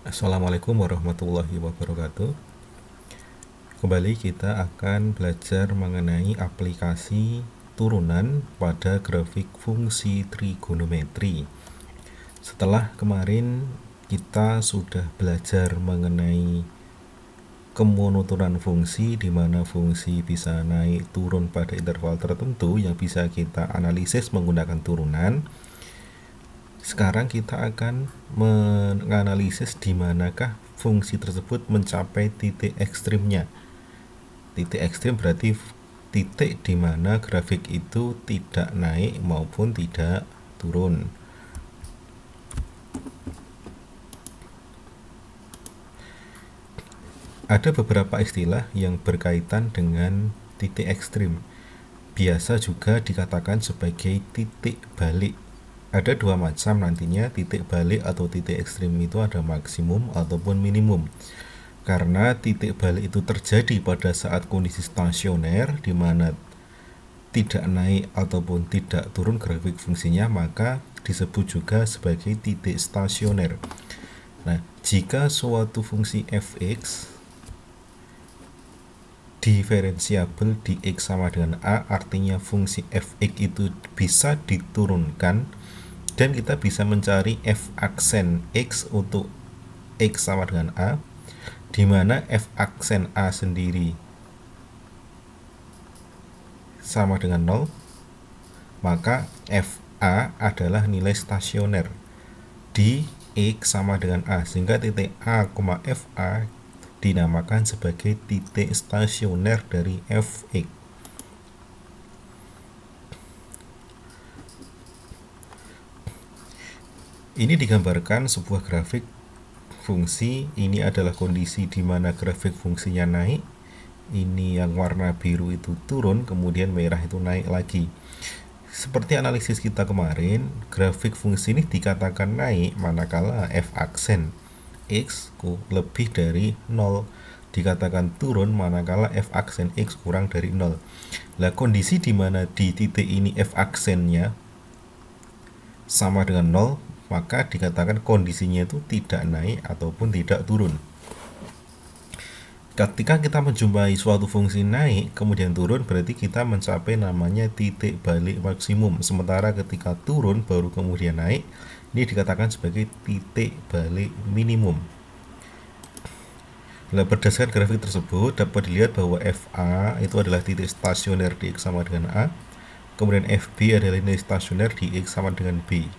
Assalamualaikum warahmatullahi wabarakatuh. Kembali kita akan belajar mengenai aplikasi turunan pada grafik fungsi trigonometri. Setelah kemarin kita sudah belajar mengenai kemonotonan fungsi, di mana fungsi bisa naik turun pada interval tertentu yang bisa kita analisis menggunakan turunan. Sekarang kita akan menganalisis di manakah fungsi tersebut mencapai titik ekstrimnya. Titik ekstrim berarti titik di mana grafik itu tidak naik maupun tidak turun. Ada beberapa istilah yang berkaitan dengan titik ekstrim. Biasa juga dikatakan sebagai titik balik. Ada dua macam nantinya titik balik atau titik ekstrim itu, ada maksimum ataupun minimum. Karena titik balik itu terjadi pada saat kondisi stasioner di mana tidak naik ataupun tidak turun grafik fungsinya, maka disebut juga sebagai titik stasioner. Nah, jika suatu fungsi fx diferensiabel di x sama dengan a, artinya fungsi fx itu bisa diturunkan dan kita bisa mencari f aksen x untuk x sama dengan a, di mana f aksen a sendiri sama dengan 0, maka fa adalah nilai stasioner di x sama dengan a, sehingga titik a, fa dinamakan sebagai titik stasioner dari fx. Ini digambarkan sebuah grafik fungsi. Ini adalah kondisi di mana grafik fungsinya naik. Ini yang warna biru itu turun, kemudian merah itu naik lagi. Seperti analisis kita kemarin, grafik fungsi ini dikatakan naik manakala f aksen x lebih dari 0, dikatakan turun manakala f aksen x kurang dari 0. Nah, kondisi di mana di titik ini f aksennya sama dengan 0, maka dikatakan kondisinya itu tidak naik ataupun tidak turun. Ketika kita menjumpai suatu fungsi naik kemudian turun, berarti kita mencapai namanya titik balik maksimum. Sementara ketika turun baru kemudian naik, ini dikatakan sebagai titik balik minimum. Nah, berdasarkan grafik tersebut dapat dilihat bahwa FA itu adalah titik stasioner di X sama dengan A, kemudian FB adalah nilai stasioner di X sama dengan B,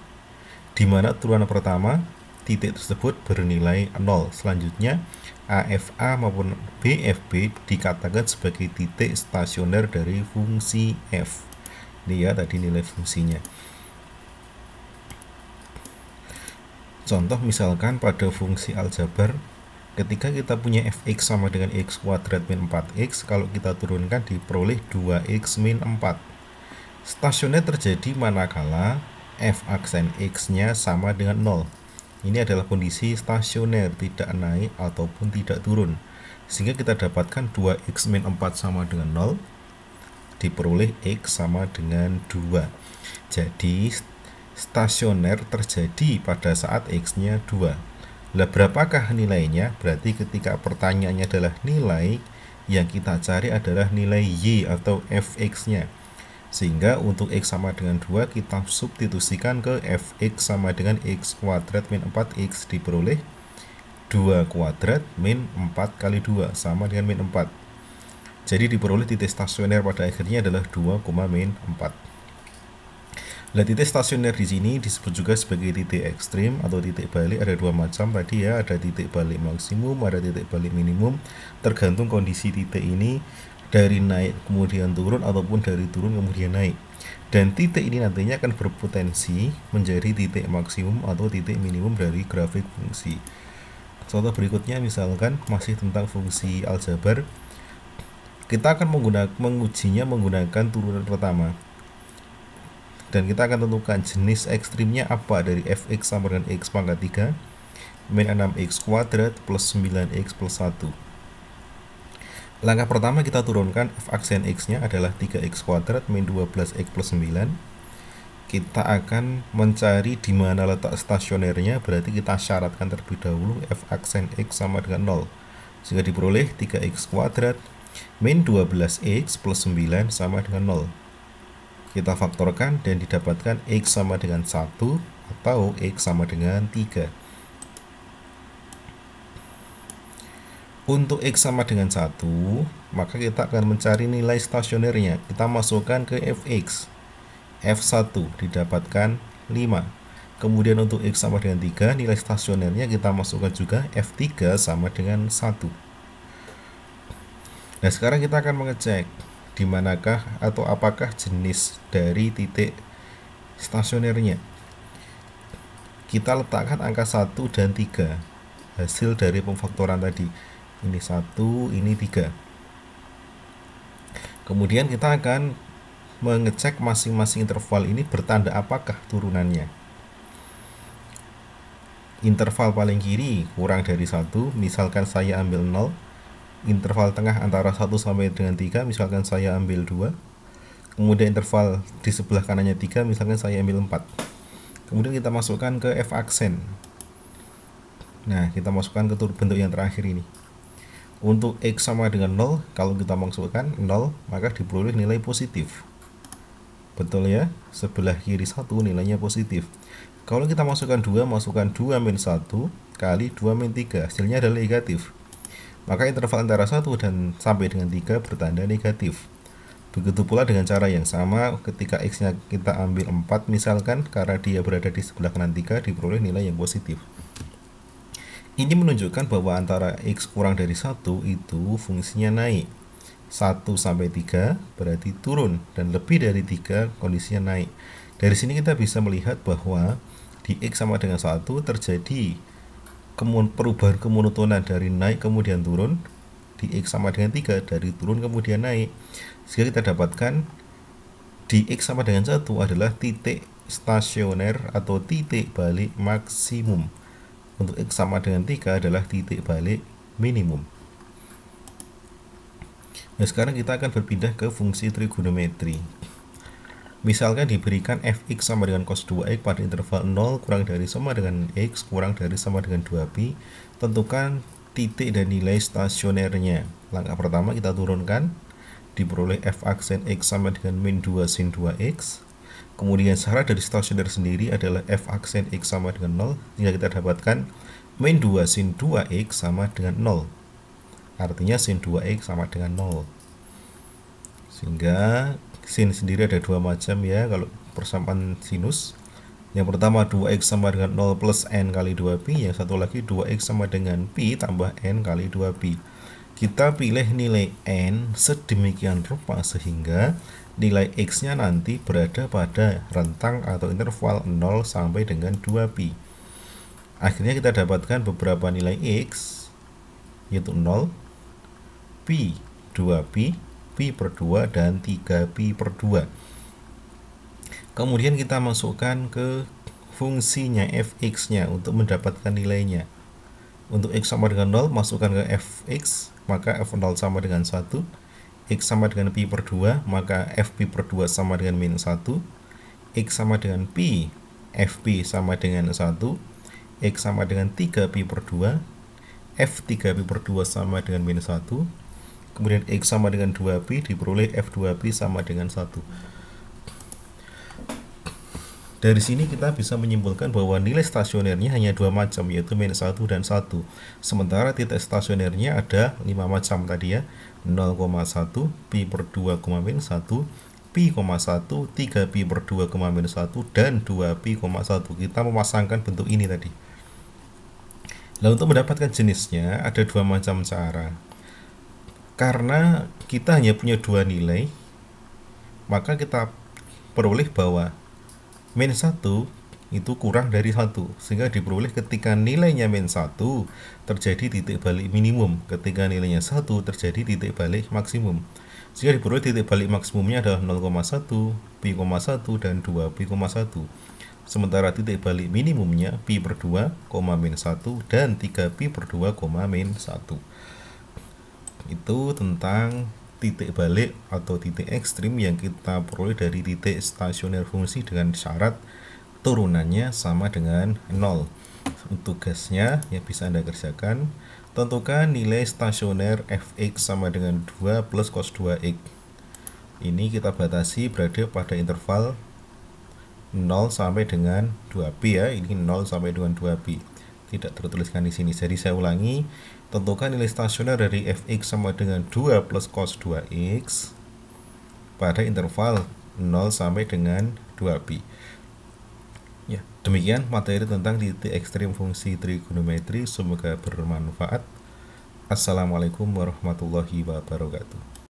di mana turunan pertama titik tersebut bernilai 0. Selanjutnya AFA maupun BFB dikatakan sebagai titik stasioner dari fungsi F. Ini ya tadi nilai fungsinya. Contoh misalkan pada fungsi aljabar, ketika kita punya fx sama dengan x kuadrat min 4x, kalau kita turunkan diperoleh 2x min 4. Stasioner terjadi manakala f aksen x-nya sama dengan 0. Ini adalah kondisi stasioner, tidak naik ataupun tidak turun. Sehingga kita dapatkan 2x min 4 sama dengan 0, diperoleh x sama dengan 2. Jadi stasioner terjadi pada saat x-nya 2. Lah, berapakah nilainya? Berarti ketika pertanyaannya adalah nilai, yang kita cari adalah nilai y atau fx-nya. Sehingga untuk x sama dengan 2 kita substitusikan ke fx sama dengan x kuadrat min 4x, diperoleh 2 kuadrat min 4 kali 2 sama dengan min 4. Jadi diperoleh titik stasioner pada akhirnya adalah 2, min 4. Nah, titik stasioner di sini disebut juga sebagai titik ekstrim atau titik balik. Ada dua macam tadi ya, ada titik balik maksimum, ada titik balik minimum, tergantung kondisi titik ini dari naik kemudian turun ataupun dari turun kemudian naik. Dan titik ini nantinya akan berpotensi menjadi titik maksimum atau titik minimum dari grafik fungsi. Contoh berikutnya misalkan masih tentang fungsi aljabar, kita akan mengujinya menggunakan turunan pertama. Dan kita akan tentukan jenis ekstrimnya apa dari fx sama dengan x pangkat 3 min 6x kuadrat plus 9x plus 1. Langkah pertama kita turunkan f aksen x nya adalah 3x kuadrat min 12x plus 9. kita akan mencari di mana letak stasionernya, berarti kita syaratkan terlebih dahulu f aksen x sama dengan 0, sehingga diperoleh 3x kuadrat min 12x plus 9 sama dengan 0. Kita faktorkan dan didapatkan x sama dengan 1 atau x sama dengan 3. Untuk x sama dengan 1, maka kita akan mencari nilai stasionernya. Kita masukkan ke fx. F1 didapatkan 5. Kemudian untuk x sama dengan 3, nilai stasionernya kita masukkan juga F3 sama dengan 1. Nah, sekarang kita akan mengecek di manakah atau apakah jenis dari titik stasionernya. Kita letakkan angka 1 dan 3, hasil dari pemfaktoran tadi. Ini 1, ini 3. Kemudian kita akan mengecek masing-masing interval ini bertanda apakah turunannya. Interval paling kiri kurang dari 1, misalkan saya ambil 0. Interval tengah antara 1 sampai dengan 3, misalkan saya ambil 2. Kemudian interval di sebelah kanannya 3, misalkan saya ambil 4. Kemudian kita masukkan ke f aksen. Nah, kita masukkan ke bentuk yang terakhir ini. Untuk x sama dengan 0, kalau kita masukkan 0, maka diperoleh nilai positif. Betul ya, sebelah kiri 1 nilainya positif. Kalau kita masukkan 2, masukkan 2 min 1 kali 2 min 3, hasilnya adalah negatif. Maka interval antara 1 dan sampai dengan 3 bertanda negatif. Begitu pula dengan cara yang sama, ketika x-nya kita ambil 4 misalkan, karena dia berada di sebelah kanan 3, diperoleh nilai yang positif. Ini menunjukkan bahwa antara x kurang dari 1 itu fungsinya naik. 1 sampai 3 berarti turun, dan lebih dari 3 kondisinya naik. Dari sini kita bisa melihat bahwa di x sama dengan 1 terjadi perubahan kemonotonan dari naik kemudian turun. Di x sama dengan 3 dari turun kemudian naik, sehingga kita dapatkan di x sama dengan 1 adalah titik stasioner atau titik balik maksimum. Untuk x sama dengan 3 adalah titik balik minimum. Nah, sekarang kita akan berpindah ke fungsi trigonometri. Misalkan diberikan fx sama dengan cos 2x pada interval 0 kurang dari sama dengan x kurang dari sama dengan 2pi. Tentukan titik dan nilai stasionernya. Langkah pertama kita turunkan, diperoleh f aksen x sama dengan min 2 sin 2x. Kemudian syarat dari stasioner sendiri adalah f aksen x sama dengan 0, sehingga kita dapatkan min 2 sin 2x sama dengan 0. Artinya sin 2x sama dengan 0. Sehingga sin sendiri ada dua macam ya kalau persamaan sinus. Yang pertama 2x sama dengan 0 plus n kali 2pi, yang satu lagi 2x sama dengan pi tambah n kali 2pi. Kita pilih nilai n sedemikian rupa sehingga nilai x-nya nanti berada pada rentang atau interval 0 sampai dengan 2pi. Akhirnya kita dapatkan beberapa nilai x, yaitu 0, pi, 2pi, pi per 2, dan 3pi per 2. Kemudian kita masukkan ke fungsinya fx-nya untuk mendapatkan nilainya. Untuk x sama dengan 0, masukkan ke fx, maka f0 sama dengan 1. X sama dengan pi per 2, maka fp per 2 sama dengan min 1. X sama dengan pi, fp sama dengan 1. X sama dengan 3pi per 2, f3pi per 2 sama dengan min 1. Kemudian x sama dengan 2pi, diperoleh f2pi sama dengan 1. Dari sini kita bisa menyimpulkan bahwa nilai stasionernya hanya dua macam, yaitu min 1 dan 1. Sementara titik stasionernya ada 5 macam tadi ya, 0,1, pi per 2, min 1, pi, 1, 3pi per 2, min 1, dan 2pi, 1. Kita memasangkan bentuk ini tadi. Nah, untuk mendapatkan jenisnya ada dua macam cara. Karena kita hanya punya dua nilai, maka kita peroleh bahwa min 1 itu kurang dari 1, sehingga diperoleh ketika nilainya min 1 terjadi titik balik minimum, ketika nilainya 1 terjadi titik balik maksimum, sehingga diperoleh titik balik maksimumnya adalah 0,1, pi, 1, dan 2pi, 1. Sementara titik balik minimumnya pi per 2, min 1, dan 3pi per 2, min 1. Itu tentang titik balik atau titik ekstrim yang kita peroleh dari titik stasioner fungsi dengan syarat turunannya sama dengan 0. Tugasnya yang bisa Anda kerjakan, tentukan nilai stasioner fx sama dengan 2 plus cos 2x. Ini kita batasi berada pada interval 0 sampai dengan 2b ya. Ini 0 sampai dengan 2b. Tidak tertuliskan di sini. Jadi saya ulangi, tentukan nilai stasioner dari fx sama dengan 2 plus cos 2x pada interval 0 sampai dengan 2b. Ya, demikian materi tentang titik ekstrim fungsi trigonometri. Semoga bermanfaat. Assalamualaikum warahmatullahi wabarakatuh.